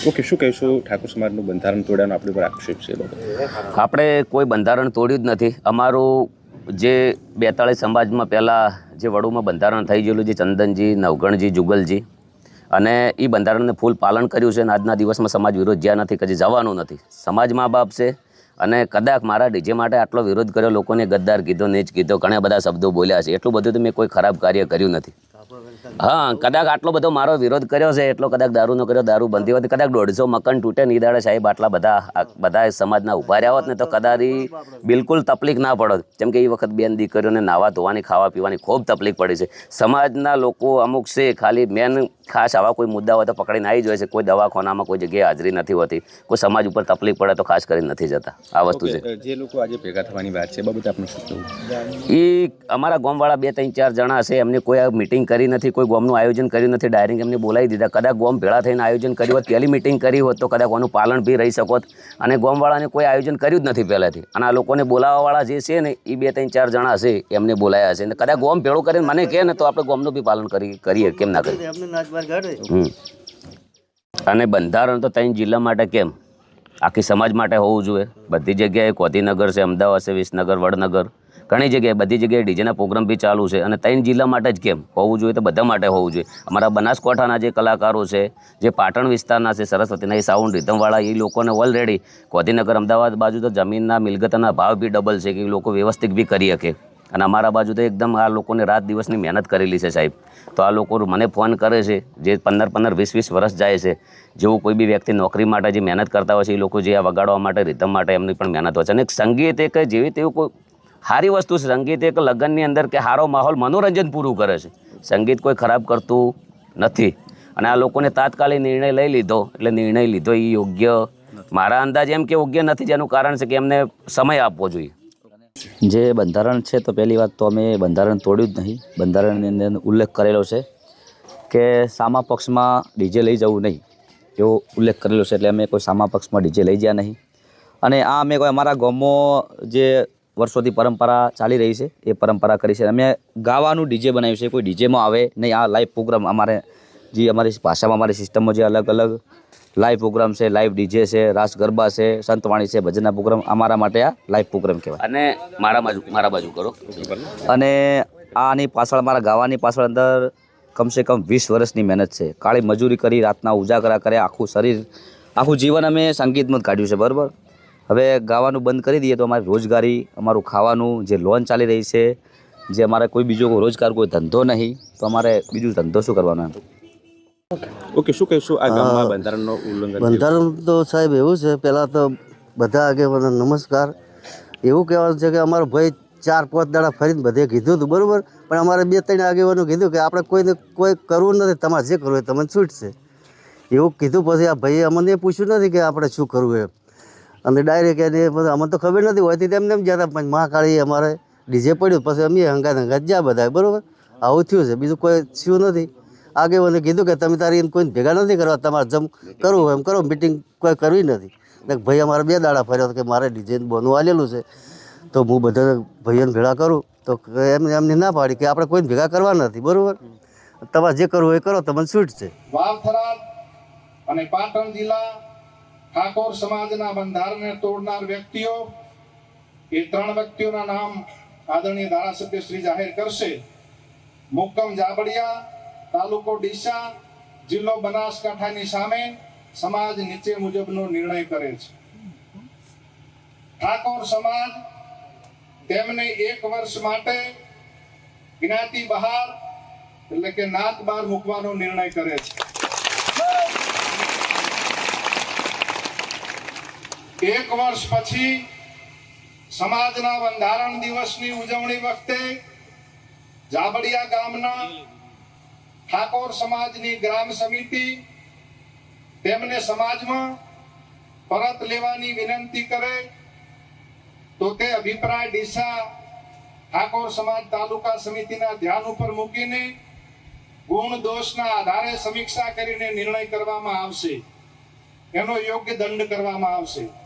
Okay, શું કહીશું ઠાકોર સમાજનું બંધારણ તોડ્યાનો આપણી પર આક્ષેપ છે? આપણે કોઈ બંધારણ તોડ્યું જ નથી. અમારું જે 42 સમાજમાં પહેલાં જે વડુમાં બંધારણ થઈ ગયેલું, જે ચંદનજી, નવગણજી, જુગલજી, અને એ બંધારણને ફૂલ પાલન કર્યું છે. અને આજના દિવસમાં સમાજ વિરોધ જ્યાં નથી, કદી જવાનું નથી. સમાજ મા બાપ છે. અને કદાચ મારા ડીજે માટે આટલો વિરોધ કર્યો, લોકોને ગદ્દાર કીધો, નીચ કીધો, ઘણા બધા શબ્દો બોલ્યા છે. એટલું બધું તો મેં કોઈ ખરાબ કાર્ય કર્યું નથી. હા, કદાચ આટલો બધો મારો વિરોધ કર્યો છે એટલો કદાચ દારૂનો કર્યો, દારૂ બંધી હોત, કદાચ 150 મકાન તૂટે નહીં દાડે સાહેબ, આટલા બધા સમાજના ઉભા રહ્યા હોત ને તો કદાચ બિલકુલ તકલીફ ના પડત. જેમ કે એ વખત બેન દીકરીઓને નાવા ધોવાની, ખાવા પીવાની ખૂબ તકલીફ પડી છે. સમાજના લોકો અમુક છે, ખાલી મેન ખાસ આવા કોઈ મુદ્દા હોય તો પકડીને આવી જાય છે. કોઈ દવાખાનામાં કોઈ જગ્યાએ હાજરી નથી હોતી, કોઈ સમાજ ઉપર તકલીફ પડે તો ખાસ કરીને નથી જતા. આ વસ્તુ છે. જે લોકો આજે ભેગા થવાની વાત છે, બાબતે આપનું શું કહેવું? એ અમારા ગામવાળા 2, 3, 4 જણા છે, એમને કોઈ મિટિંગ કરી નથી, કોઈ ગામનું આયોજન કર્યું નથી, ડાયરેક્ટ એમને બોલાવી દીધા. કદાચ ગામ ભેળા થઈને આયોજન કર્યું હોત, પહેલી મિટિંગ કરી હોત તો કદાચ આનું પાલન બી રહી શકત. અને ગામવાળાને કોઈ આયોજન કર્યું જ નથી પહેલાંથી. અને આ લોકોને બોલાવવાવાળા જે છે ને એ 2, 3, 4 જણા છે, એમને બોલાયા છે. કદાચ ગામ ભેળું કરીને મને કહે ને તો આપણે ગામનું બી પાલન કરીએ, કેમ ના કરીએ? અને બંધારણ તો 3 જિલ્લા માટે કેમ, આખી સમાજ માટે હોવું જોઈએ. બધી જગ્યાએ ગાંધીનગર છે, અમદાવાદ છે, વિસનગર, વડનગર, ઘણી જગ્યાએ, બધી જગ્યાએ ડીજેના પ્રોગ્રામ બી ચાલુ છે. અને 3 જિલ્લા માટે જ કેમ હોવું જોઈએ? તો બધા માટે હોવું જોઈએ. અમારા બનાસકાંઠાના જે કલાકારો છે, જે પાટણ વિસ્તારના છે, સરસ્વતીના એ સાઉન્ડ રિધમવાળા, એ લોકોને ઓલરેડી ગાંધીનગર, અમદાવાદ બાજુ તો જમીનના મિલકતના ભાવ બી ડબલ છે, કે એ લોકો વ્યવસ્થિત બી કરી શકે. અને અમારા બાજુ તો એકદમ આ લોકોને રાત દિવસની મહેનત કરેલી છે સાહેબ. તો આ લોકો મને ફોન કરે છે, જે 15-15, 20-20 વર્ષ જાય છે. જેવું કોઈ બી વ્યક્તિ નોકરી માટે જે મહેનત કરતા હોય છે, એ લોકો જે આ વગાડવા માટે, રિધમ માટે, એમની પણ મહેનત હોય છે. અને સંગીત એક જેવી તેવું કોઈ સારી વસ્તુ છે. સંગીત એક લગ્નની અંદર કે સારો માહોલ, મનોરંજન પૂરું કરે છે. સંગીત કોઈ ખરાબ કરતું નથી. અને આ લોકોને તાત્કાલિક નિર્ણય લઈ લીધો, એટલે નિર્ણય લીધો એ યોગ્ય, મારા અંદાજે એમ કે યોગ્ય નથી. જેનું કારણ છે કે એમને સમય આપવો જોઈએ. જે બંધારણ છે, તો પહેલી વાત તો અમે બંધારણ તોડ્યું જ નહીં. બંધારણની અંદર ઉલ્લેખ કરેલો છે કે સામા પક્ષમાં ડીજે લઈ જવું નહીં, એવો ઉલ્લેખ કરેલો છે. એટલે અમે કોઈ સામા પક્ષમાં ડીજે લઈ ગયા નહીં. અને આ અમે કોઈ અમારા ગામમાં જે વર્ષોથી પરંપરા ચાલી રહી છે, એ પરંપરા કરી છે. અમે ગાવાનું ડીજે બનાવ્યું છે, કોઈ ડીજેમાં આવે નહીં. આ લાઈવ પ્રોગ્રામ અમારે જે અમારી ભાષામાં, અમારી સિસ્ટમમાં જે અલગ અલગ લાઈવ પ્રોગ્રામ છે, લાઈવ ડીજે છે, રાસ ગરબા છે, સંતવાણી છે, ભજનના પ્રોગ્રામ, અમારા માટે આ લાઈવ પ્રોગ્રામ કહેવાય. અને મારા બાજુ કરો. અને આની પાછળ, મારા ગાવાની પાછળ અંદર કમસે કમ 20 વર્ષની મહેનત છે. કાળી મજૂરી કરી, રાતના ઉજાગરા કર્યા, આખું શરીર, આખું જીવન અમે સંગીતમાં જ કાઢ્યું છે. બરાબર, હવે ગાવાનું બંધ કરી દઈએ તો અમારી રોજગારી, અમારું ખાવાનું, જે લોન ચાલી રહી છે, જે અમારે કોઈ બીજો કોઈ રોજગાર, કોઈ ધંધો નહીં, તો અમારે બીજું ધંધો શું કરવાનો એમ? ઓકે, શું કહીશું આ ગામમાં બંધારણનો ઉલ્લંઘન? બંધારણ તો સાહેબ એવું છે, પહેલાં તો બધા આગેવાનો નમસ્કાર. એવું કહેવાનું છે કે અમારો ભાઈ 4-5 દાડા ફરીને બધે કીધું હતું, બરાબર. પણ અમારે 2-3 આગેવાનો કીધું કે આપણે કોઈને કોઈ કરવું નથી, તમારે જે કરવું હોય તમને છૂટ છે, એવું કીધું. પછી આ ભાઈએ અમને એ પૂછ્યું નથી કે આપણે શું કરવું એમ. અને ડાયરેક્ટ એને અમને તો ખબર નથી હોતી, તેમને એમ જતા. પણ મહાકાળી અમારે ડીજે પડ્યું, પછી અમે હંગાત જ્યાં બધા, બરાબર. આવું થયું છે, બીજું કોઈ થયું નથી. આગેવાને કીધું કે તમે તારી કોઈને ભેગા નથી કરવા, તમારે જેમ કરવું એમ કરો, મિટિંગ કોઈ કરવી નથી. ને ભાઈ અમારે 2 દાડા ફર્યો કે મારે ડીજે બોનું આલેલું છે, તો હું બધા ભાઈઓને ભેગા કરું. તો એમને ના પાડી કે આપણે કોઈને ભેગા કરવા નથી, બરાબર. તમારે જે કરવું એ કરો, તમને છૂટ છે. વાવ-થરાદ અને પાટણ જિલ્લા ઠાકોર સમાજના બંધારણને તોડનાર વ્યક્તિઓ, એ 3 વ્યક્તિઓના નામ આદરણીય ધારાસભ્ય શ્રી જાહેર કરશે. મુક્કમ જાબડિયા, તાલુકો ડીસા, જિલ્લો બનાસકાંઠાની સામે સમાજ નીચે મુજબનો નિર્ણય કરે છે. ઠાકોર સમાજ તેમને 1 વર્ષ માટે જ્ઞાતિ બહાર, એટલે કે નાત બહાર મૂકવાનો નિર્ણય કરે છે. 1 વર્ષ પછી સમાજના બંધારણ દિવસની ઉજવણી વખતે જાબડિયા ગામના ઠાકોર સમાજની ગ્રામ સમિતિ તેમને સમાજમાં પરત લેવાની વિનંતી કરે, તો તે અભિપ્રાય ડીસા ઠાકોર સમાજ તાલુકા સમિતિના ધ્યાન ઉપર મૂકીને ગુણ દોષના આધારે સમીક્ષા કરીને નિર્ણય કરવામાં આવશે. એનો યોગ્ય દંડ કરવામાં આવશે.